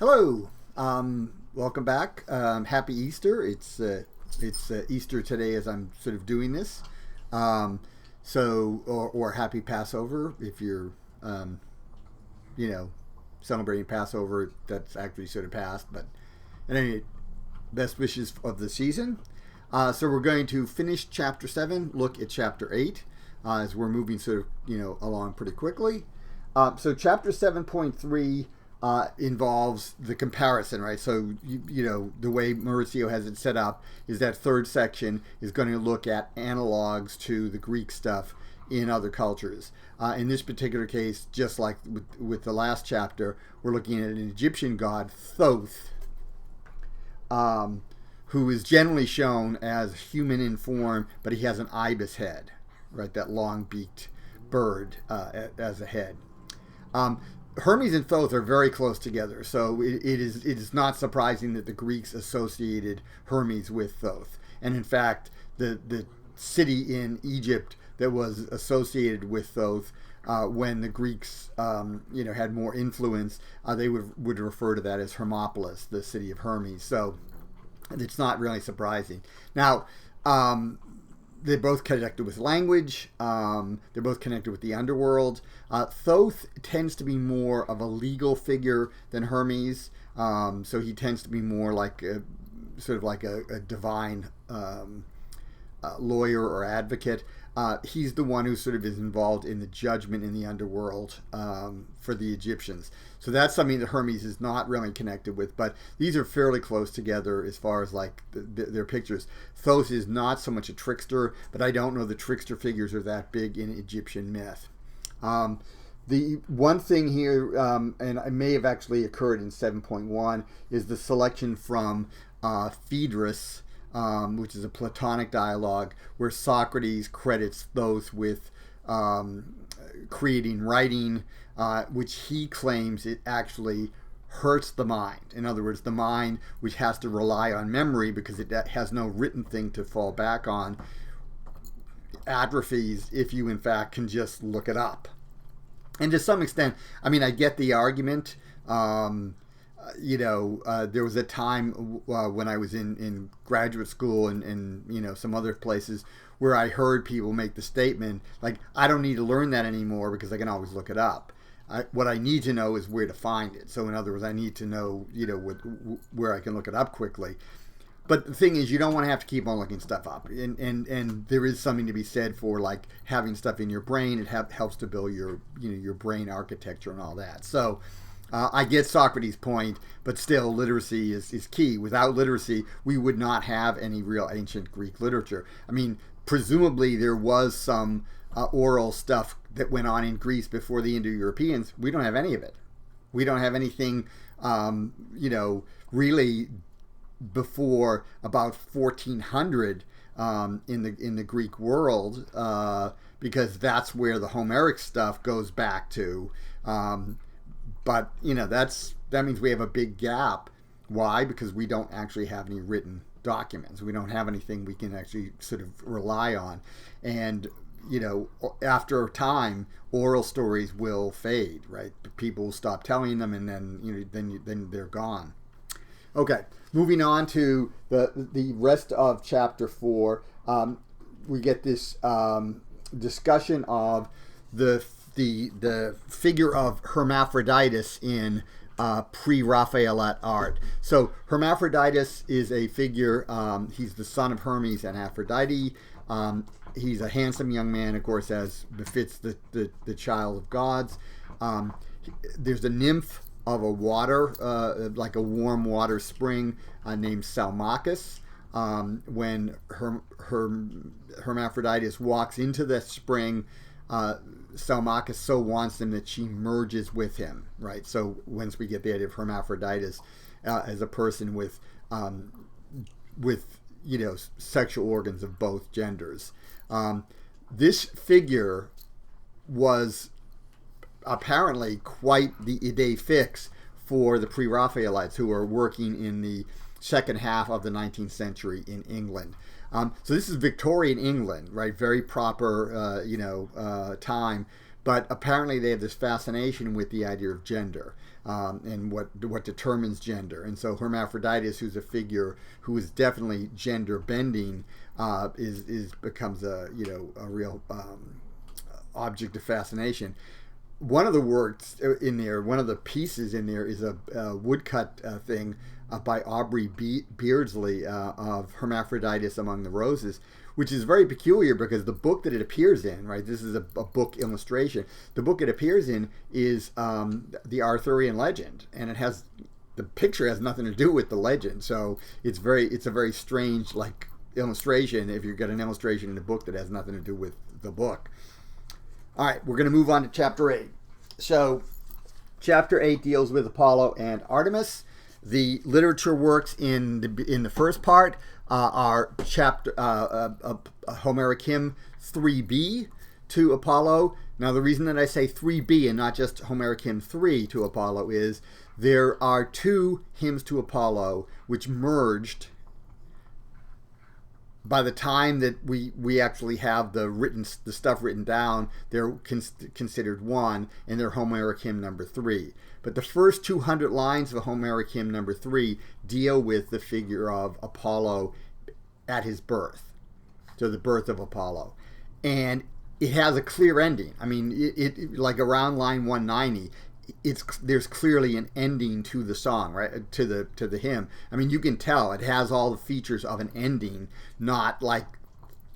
Hello, welcome back. Happy Easter. It's Easter today as I'm sort of doing this. Or happy Passover if you're um, you know celebrating Passover. That's actually sort of past, but at any rate, best wishes of the season. So we're going to finish chapter 7, look at chapter 8 as we're moving sort of along pretty quickly. So chapter 7.3 involves the comparison, right? So, the way Mauricio has it set up is that third section is going to look at analogs to the Greek stuff in other cultures. In this particular case, just like with the last chapter, we're looking at an Egyptian god, Thoth, who is generally shown as human in form, but he has an ibis head, right? That long-beaked bird as a head. Hermes and Thoth are very close together, so it is not surprising that the Greeks associated Hermes with Thoth. And in fact, the city in Egypt that was associated with Thoth, when the Greeks had more influence, they would refer to that as Hermopolis, the city of Hermes. So it's not really surprising. Now, they're both connected with language. They're both connected with the underworld. Thoth tends to be more of a legal figure than Hermes. So he tends to be more like a divine lawyer or advocate. He's the one who sort of is involved in the judgment in the underworld for the Egyptians. So that's something that Hermes is not really connected with, but these are fairly close together as far as like their pictures. Thoth is not so much a trickster, but I don't know the trickster figures are that big in Egyptian myth. The one thing here, and it may have actually occurred in 7.1, is the selection from Phaedrus, which is a Platonic dialogue where Socrates credits Thoth with creating writing, which he claims it actually hurts the mind. In other words, the mind, which has to rely on memory because it has no written thing to fall back on, atrophies if you in fact can just look it up. And to some extent, I mean, I get the argument. There was a time when I was in graduate school and some other places where I heard people make the statement, like, I don't need to learn that anymore because I can always look it up. What I need to know is where to find it. So in other words, I need to know, where I can look it up quickly. But the thing is, you don't want to have to keep on looking stuff up. And there is something to be said for, like, having stuff in your brain. It helps to build your brain architecture and all that. So I get Socrates' point, but still, literacy is key. Without literacy, we would not have any real ancient Greek literature. I mean, presumably there was some oral stuff that went on in Greece before the Indo-Europeans. We don't have any of it. We don't have anything, really before about 1400 in the Greek world, because that's where the Homeric stuff goes back to. But that means we have a big gap. Why? Because we don't actually have any written documents. We don't have anything we can actually sort of rely on. And after a time, oral stories will fade, right? People will stop telling them, and then they're gone. Okay, moving on to the rest of chapter 4, we get this discussion of the figure of Hermaphroditus in pre-Raphaelite art. So Hermaphroditus is a figure. He's the son of Hermes and Aphrodite. He's a handsome young man, of course, as befits the child of gods. There's a nymph of a water, like a warm water spring, named Salmachus. When Hermaphroditus walks into the spring, Salmachus so wants him that she merges with him, right? So once we get the idea of Hermaphroditus as a person with sexual organs of both genders. This figure was apparently quite the idée fixe for the pre-Raphaelites who were working in the second half of the 19th century in England. So this is Victorian England, right? Very proper, time. But apparently they have this fascination with the idea of gender. and what determines gender. And so Hermaphroditus, who's a figure who is definitely gender bending, becomes a real object of fascination. One of the works in there, one of the pieces in there, is a woodcut thing by Aubrey Beardsley of Hermaphroditus Among the Roses, which is very peculiar because the book that it appears in, right, this is a book illustration. The book it appears in is the Arthurian legend, and the picture has nothing to do with the legend. So it's a very strange illustration if you've got an illustration in a book that has nothing to do with the book. All right, we're going to move on to chapter 8. So chapter 8 deals with Apollo and Artemis. The literature works in the first part are Homeric hymn 3b to Apollo. Now, the reason that I say 3b and not just Homeric hymn 3 to Apollo is there are two hymns to Apollo which merged by the time that we actually have the stuff written down. They're considered one, and they're Homeric hymn number 3. But the first 200 lines of Homeric hymn number 3 deal with the figure of Apollo at his birth, so the birth of Apollo, and it has a clear ending. I mean, it like around line 190. There's clearly an ending to the song, right? To the hymn. I mean, you can tell it has all the features of an ending, not like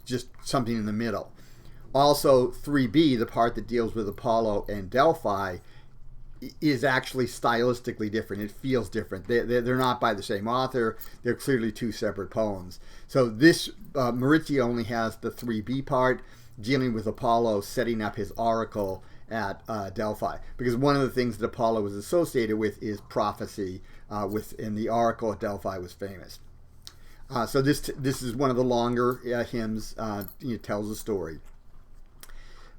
just something in the middle. Also, 3b, the part that deals with Apollo and Delphi, is actually stylistically different. It feels different. They're not by the same author. They're clearly two separate poems. So this Maurizio only has the 3b part dealing with Apollo setting up his oracle at Delphi, because one of the things that Apollo was associated with is prophecy, and the oracle at Delphi was famous. So this is one of the longer hymns. It tells a story.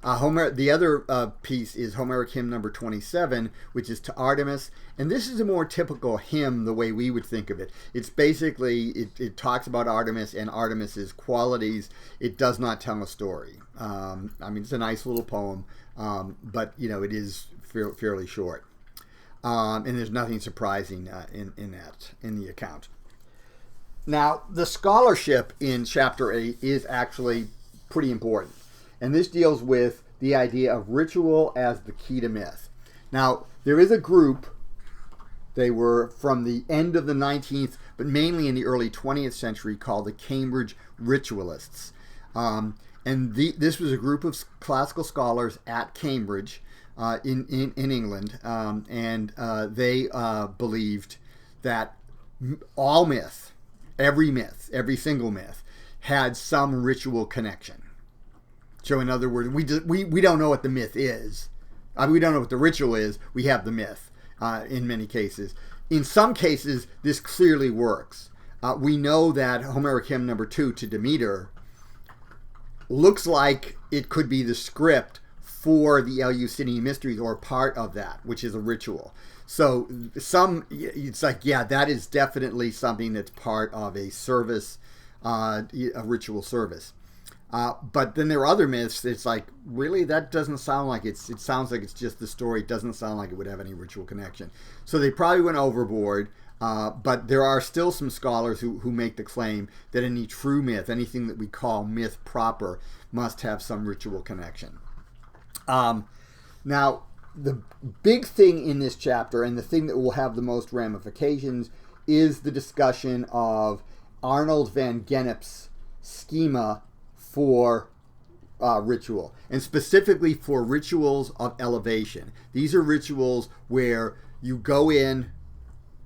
The other piece is Homeric hymn number 27, which is to Artemis, and this is a more typical hymn the way we would think of it. It's basically, it talks about Artemis and Artemis's qualities. It does not tell a story. I mean, it's a nice little poem, but it is fairly short, and there's nothing surprising in the account. Now, the scholarship in chapter 8 is actually pretty important. And this deals with the idea of ritual as the key to myth. Now, there is a group, they were from the end of the 19th, but mainly in the early 20th century, called the Cambridge Ritualists. This was a group of classical scholars at Cambridge in England, and they believed that all myth, every single myth, had some ritual connection. So in other words, we don't know what the myth is. We don't know what the ritual is. We have the myth in many cases. In some cases, this clearly works. We know that Homeric hymn number 2 to Demeter looks like it could be the script for the Eleusinian Mysteries, or part of that, which is a ritual. So it's like, yeah, that is definitely something that's part of a service, a ritual service. But then there are other myths. It's like, really, that doesn't sound like it sounds like it's just the story. It doesn't sound like it would have any ritual connection. So they probably went overboard. But there are still some scholars who make the claim that any true myth, anything that we call myth proper, must have some ritual connection. Now, the big thing in this chapter, and the thing that will have the most ramifications, is the discussion of Arnold van Gennep's schema for ritual, and specifically for rituals of elevation. These are rituals where you go in,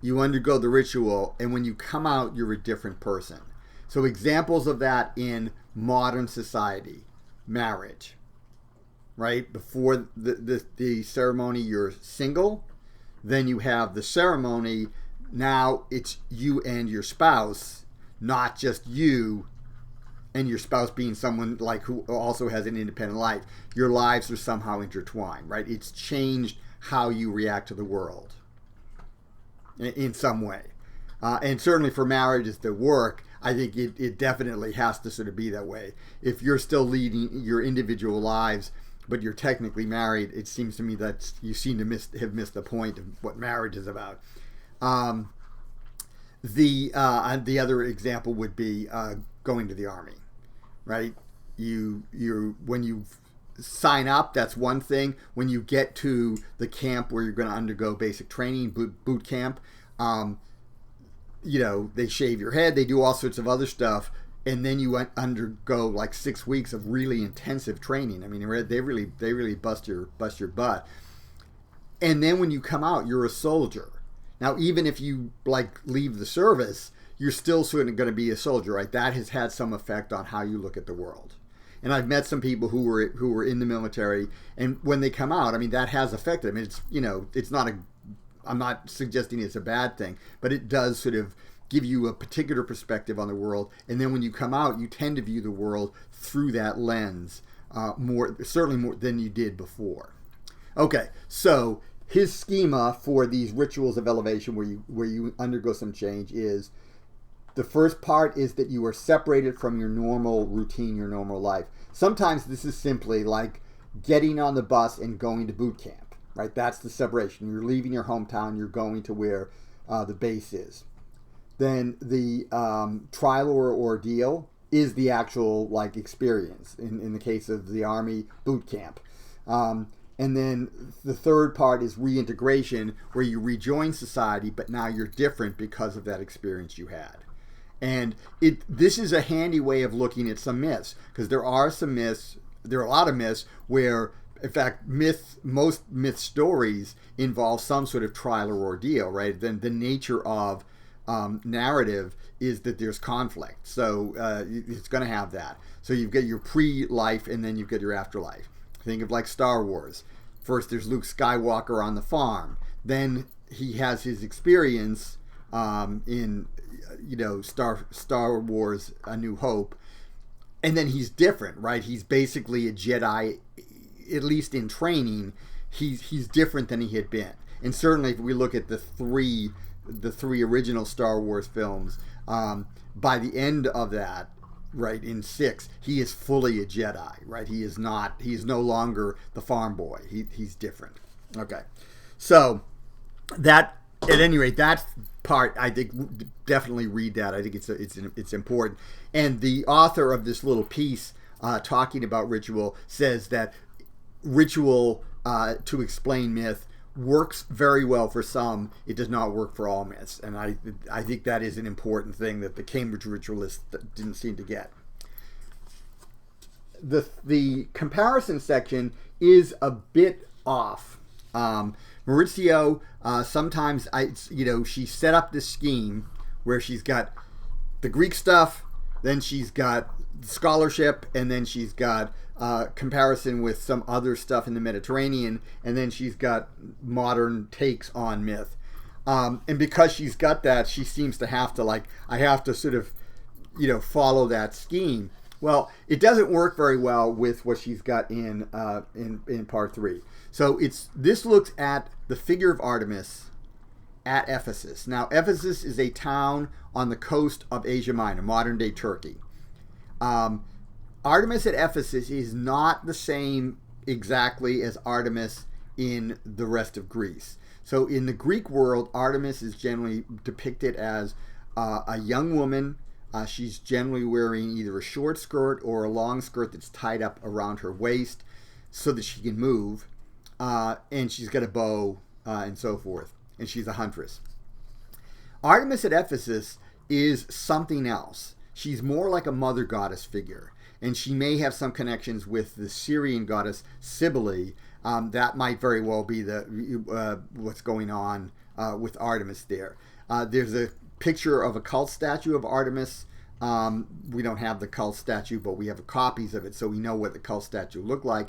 you undergo the ritual, and when you come out, you're a different person. So examples of that in modern society: marriage, right? Before the ceremony, you're single. Then you have the ceremony. Now it's you and your spouse, not just you and your spouse being someone like who also has an independent life. Your lives are somehow intertwined, right? It's changed how you react to the world in some way. And certainly for marriages that work, I think it definitely has to sort of be that way. If you're still leading your individual lives but you're technically married, it seems to me that you seem to have missed the point of what marriage is about. The other example would be going to the army, right? When you sign up, that's one thing. When you get to the camp where you're going to undergo basic training, boot camp, they shave your head, they do all sorts of other stuff, and then you undergo like 6 weeks of really intensive training. I mean, they really bust your butt. And then when you come out, you're a soldier. Now, even if you leave the service, you're still sort of going to be a soldier, right? That has had some effect on how you look at the world. And I've met some people who were in the military, and when they come out, I mean, that has affected them. It's it's not I'm not suggesting it's a bad thing, but it does sort of give you a particular perspective on the world. And then when you come out, you tend to view the world through that lens certainly more than you did before. Okay, so his schema for these rituals of elevation where you undergo some change is, the first part is that you are separated from your normal routine, your normal life. Sometimes this is simply like getting on the bus and going to boot camp, right? That's the separation. You're leaving your hometown, you're going to where the base is. Then the trial or ordeal is the actual experience. In the case of the Army, boot camp. And then the third part is reintegration, where you rejoin society, but now you're different because of that experience you had. And this is a handy way of looking at some myths, because there are a lot of myths where, in fact, most myth stories involve some sort of trial or ordeal, right? Then the nature of narrative is that there's conflict, so it's going to have that. So you've got your pre-life, and then you've got your afterlife. Think of Star Wars. First, there's Luke Skywalker on the farm. Then he has his experience in Star Wars A New Hope, and then he's different, right? He's basically a Jedi, at least in training. He's different than he had been. And certainly if we look at the three original Star Wars films, by the end of that, right, in 6, he is fully a Jedi, right? He's no longer the farm boy. He's different. Okay, so that, at any rate, that part, I think, definitely read that. I think it's important. And the author of this little piece talking about ritual says that ritual to explain myth works very well for some. It does not work for all myths. And I think that is an important thing that the Cambridge Ritualists didn't seem to get. The comparison section is a bit off. Maurizio, sometimes she set up this scheme where she's got the Greek stuff, then she's got scholarship, and then she's got comparison with some other stuff in the Mediterranean, and then she's got modern takes on myth. And because she's got that, she seems to have to I have to sort of follow that scheme. Well, it doesn't work very well with what she's got in part 3. So this looks at the figure of Artemis at Ephesus. Now, Ephesus is a town on the coast of Asia Minor, modern-day Turkey. Artemis at Ephesus is not the same exactly as Artemis in the rest of Greece. So in the Greek world, Artemis is generally depicted as a young woman. She's generally wearing either a short skirt or a long skirt that's tied up around her waist so that she can move. And she's got a bow and so forth. And she's a huntress. Artemis at Ephesus is something else. She's more like a mother goddess figure. And she may have some connections with the Syrian goddess Cybele. That might very well be what's going on with Artemis there. There's a picture of a cult statue of Artemis. We don't have the cult statue, but we have copies of it, so we know what the cult statue looked like.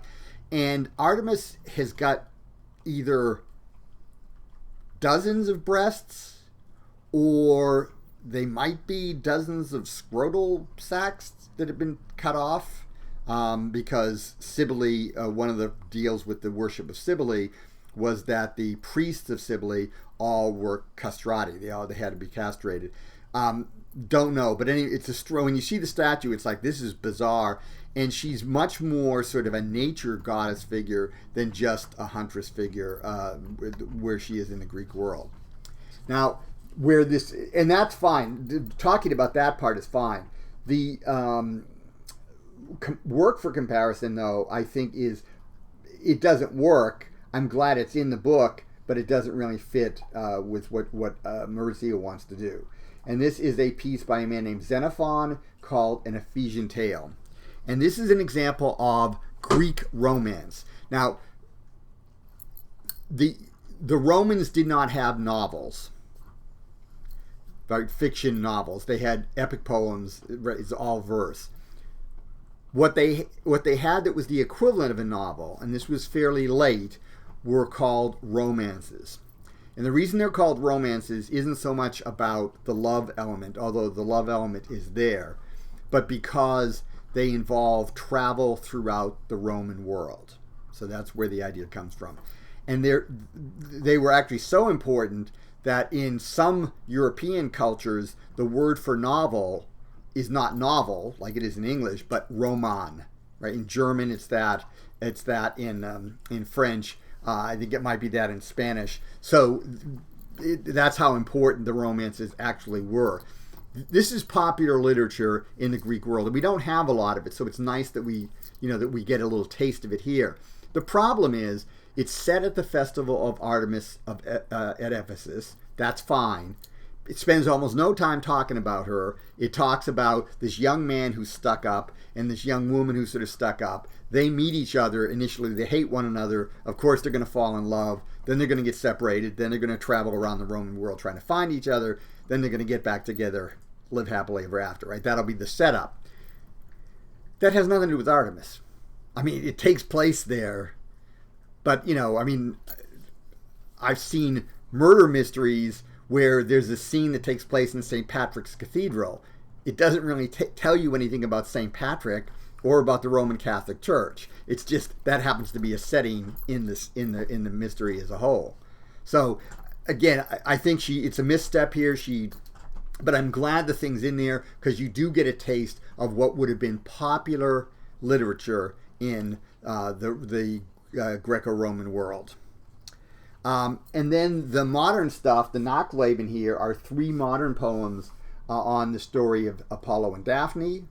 And Artemis has got either dozens of breasts, or they might be dozens of scrotal sacs that have been cut off, because Cybele, one of the deals with the worship of Cybele was that the priests of Cybele all were castrati. They had to be castrated. Don't know, but when you see the statue, it's like, this is bizarre, and she's much more sort of a nature goddess figure than just a huntress figure, where she is in the Greek world. Now, and that's fine. Talking about that part is fine. The work for comparison, though, I think it doesn't work. I'm glad it's in the book, but it doesn't really fit with what Maurizio wants to do. And this is a piece by a man named Xenophon called An Ephesian Tale. And this is an example of Greek romance. Now, the Romans did not have novels, right? Fiction novels. They had epic poems. It's all verse. What they had that was the equivalent of a novel, and this was fairly late, were called romances. And the reason they're called romances isn't so much about the love element, although the love element is there, but because they involve travel throughout the Roman world. So that's where the idea comes from. And they were actually so important that in some European cultures, the word for novel is not novel, like it is in English, but roman. Right? In German, it's that in French. I think it might be that in Spanish. So that's how important the romances actually were. This is popular literature in the Greek world, and we don't have a lot of it, so it's nice that we get a little taste of it here. The problem is, it's set at the festival of Artemis at Ephesus. That's fine. It spends almost no time talking about her. It talks about this young man who's stuck up and this young woman who's sort of stuck up. They meet each other. Initially, they hate one another. Of course, they're going to fall in love. Then they're going to get separated. Then they're going to travel around the Roman world trying to find each other. Then they're going to get back together, live happily ever after, right? That'll be the setup. That has nothing to do with Artemis. I mean, it takes place there. But, I've seen murder mysteries where there's a scene that takes place in St. Patrick's Cathedral. It doesn't really tell you anything about St. Patrick or about the Roman Catholic Church. It's just that happens to be a setting in the mystery as a whole. So again, I think it's a misstep here. But I'm glad the thing's in there because you do get a taste of what would have been popular literature in the Greco-Roman world. And then the modern stuff, the Nachleben here, are 3 modern poems on the story of Apollo and Daphne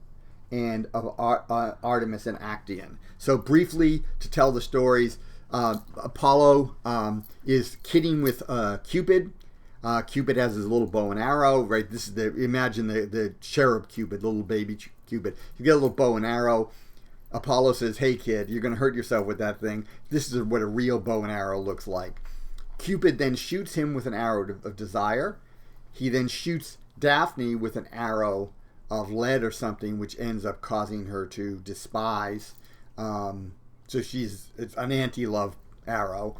and of Artemis and Actaeon. So briefly, to tell the stories, Apollo is kidding with Cupid. Cupid has his little bow and arrow, right? This is imagine the cherub Cupid, little baby Cupid. You get a little bow and arrow. Apollo says, "Hey kid, you're going to hurt yourself with that thing. This is what a real bow and arrow looks like." Cupid then shoots him with an arrow of desire. He then shoots Daphne with an arrow of lead or something, which ends up causing her to despise. So it's an anti-love arrow.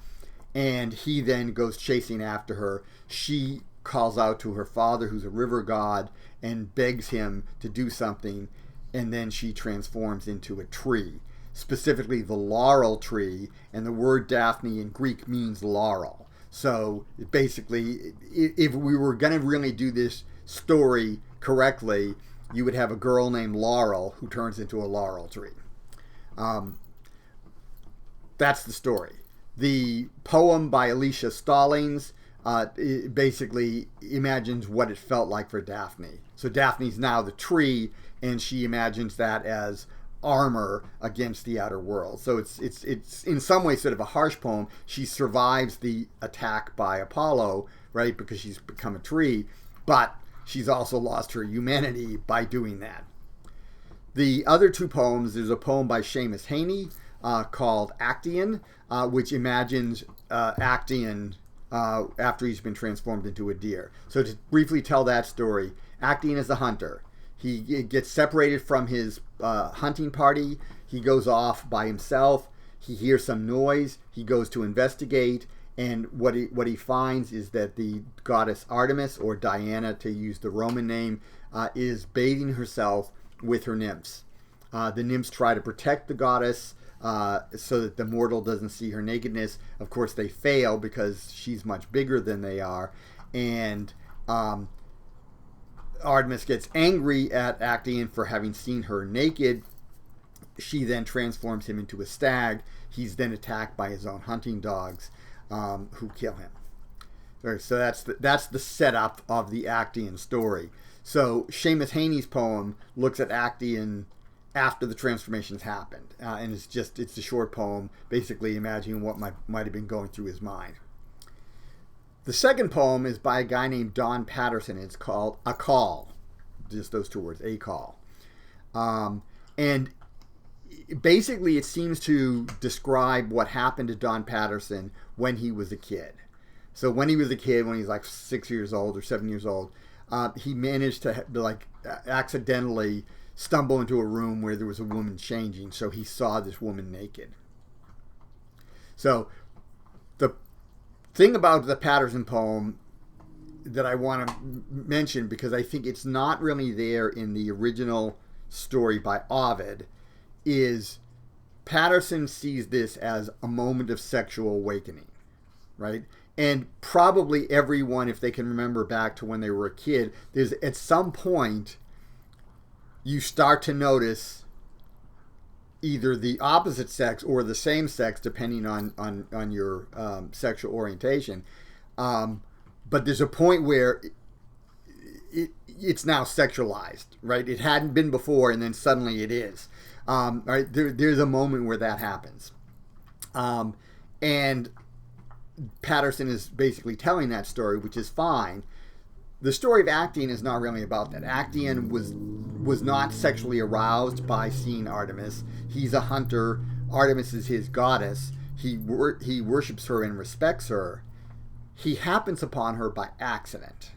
And he then goes chasing after her. She calls out to her father, who's a river god, and begs him to do something. And then she transforms into a tree, specifically the laurel tree. And the word Daphne in Greek means laurel. So basically, if we were going to really do this story correctly, you would have a girl named Laurel who turns into a laurel tree. That's the story. The poem by Alicia Stallings basically imagines what it felt like for Daphne. So Daphne's now the tree, and she imagines that as armor against the outer world. So it's in some ways sort of a harsh poem. She survives the attack by Apollo, right, because she's become a tree, but she's also lost her humanity by doing that. The other 2 poems, there's a poem by Seamus Heaney called Actaeon, which imagines Actaeon after he's been transformed into a deer. So to briefly tell that story, Actaeon is a hunter. He gets separated from his hunting party. He goes off by himself. He hears some noise. He goes to investigate. And what he finds is that the goddess Artemis, or Diana to use the Roman name, is bathing herself with her nymphs. The nymphs try to protect the goddess so that the mortal doesn't see her nakedness. Of course, they fail because she's much bigger than they are. And Artemis gets angry at Actaeon for having seen her naked. She then transforms him into a stag. He's then attacked by his own hunting dogs, who kill him. So that's the setup of the Actaeon story. So Seamus Heaney's poem looks at Actaeon after the transformations happened, and it's a short poem, basically imagining what might have been going through his mind. The second poem is by a guy named Don Patterson. It's called A Call. Just those two words, A Call. And basically it seems to describe what happened to Don Patterson when he was a kid. So when he was a kid, when he's like 6 years old or 7 years old, he managed to accidentally stumble into a room where there was a woman changing. So he saw this woman naked. So the thing about the Patterson poem that I want to mention, because I think it's not really there in the original story by Ovid, is Patterson sees this as a moment of sexual awakening, right? And probably everyone, if they can remember back to when they were a kid, there's at some point you start to notice either the opposite sex or the same sex, depending on your sexual orientation. But there's a point where it's now sexualized, right? It hadn't been before, and then suddenly it is. Right? There's a moment where that happens. And Patterson is basically telling that story, which is fine. The story of Actaeon is not really about that. Actaeon was not sexually aroused by seeing Artemis. He's a hunter. Artemis is his goddess. He worships her and respects her. He happens upon her by accident.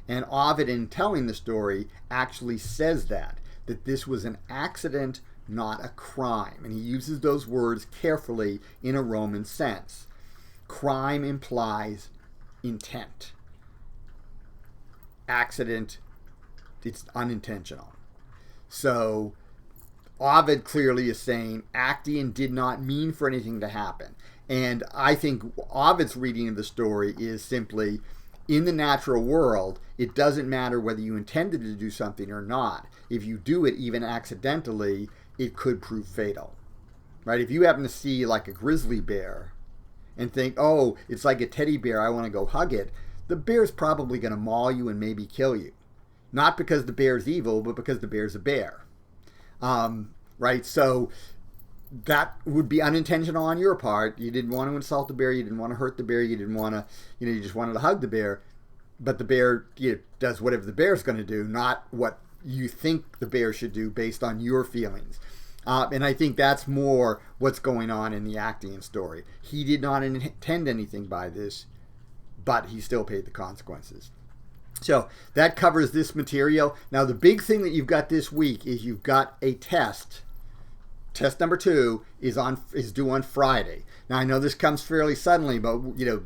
And Ovid, in telling the story, actually says that this was an accident, not a crime. And he uses those words carefully in a Roman sense. Crime implies intent. Accident, it's unintentional. So Ovid clearly is saying Actaeon did not mean for anything to happen. And I think Ovid's reading of the story is simply, in the natural world, it doesn't matter whether you intended to do something or not. If you do it even accidentally, it could prove fatal. Right? If you happen to see like a grizzly bear and think, oh, it's like a teddy bear, I want to go hug it, the bear's probably going to maul you and maybe kill you. Not because the bear's evil, but because the bear's a bear. Right? So that would be unintentional on your part. You didn't want to insult the bear. You didn't want to hurt the bear. You didn't want to, you just wanted to hug the bear. But the bear does whatever the bear's going to do, not what you think the bear should do based on your feelings. And I think that's more what's going on in the Actaeon story. He did not intend anything by this, but he still paid the consequences. So that covers this material. Now the big thing that you've got this week is you've got a test. Test number 2 is due on Friday. Now I know this comes fairly suddenly, but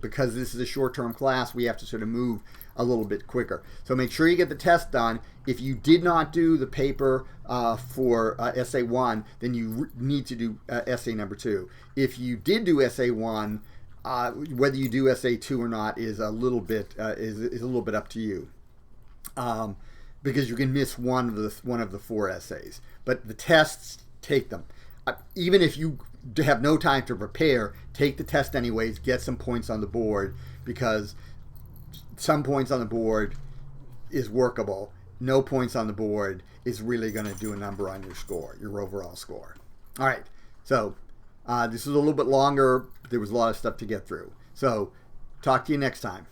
because this is a short-term class, we have to sort of move a little bit quicker. So make sure you get the test done. If you did not do the paper for essay 1, then you need to do essay number 2. If you did do essay 1, whether you do essay 2 or not is a little bit up to you, because you can miss one of the 4 essays. But the tests, take them. Even if you have no time to prepare, take the test anyways. Get some points on the board, because some points on the board is workable. No points on the board is really going to do a number on your score, your overall score. All right, so this is a little bit longer. There was a lot of stuff to get through. So talk to you next time.